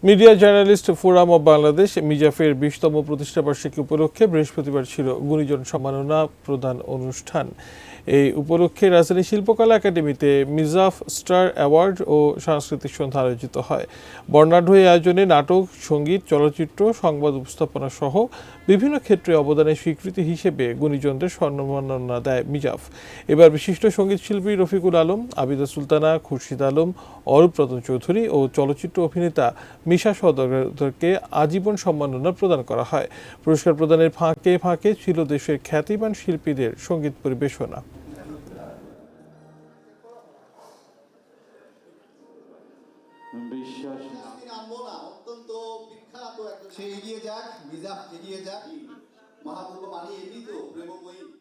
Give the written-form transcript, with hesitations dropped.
Media journalist forum of Bangladesh মিজাফের 20তম প্রতিষ্ঠাবার্ষিকী উপলক্ষে বৃহস্পতিবার ছিল গুণীজন সম্মাননা প্রদান অনুষ্ঠান। এই উপলক্ষে রাজধানী শিল্পকলা একাডেমিতে মিজাফ স্টার অ্যাওয়ার্ড ও সাংস্কৃতিক সন্ধ্যা আয়োজিত হয়। বর্ণাঢ্য এই আয়োজনে নাটক, সঙ্গীত, চলচ্চিত্র, সংবাদ উপস্থাপনা সহ বিভিন্ন ক্ষেত্রে অবদানের স্বীকৃতি হিসেবে গুণীজনদের সম্মাননা দেয় মিজাফ। এবার বিশিষ্ট সঙ্গীত শিল্পী রফিকুল আলম, আবিদা সুলতানা, খুরশিদ আলম, অরূপ রতন চৌধুরী ও চলচ্চিত্র অভিনেতা মিশা সওদাগরকে আজীবন সম্মাননা প্রদান করা হয়। পুরস্কার প্রদানের ফাঁকে ফাঁকে ছিল দেশের খ্যাতিমান শিল্পীদের সঙ্গীত পরিবেশনা। অত্যন্ত বিখ্যাত এগিয়ে যাক, মিজাফ এগিয়ে যাক, মহাপুরুষ মানি এমনি তো প্রেমময়ী।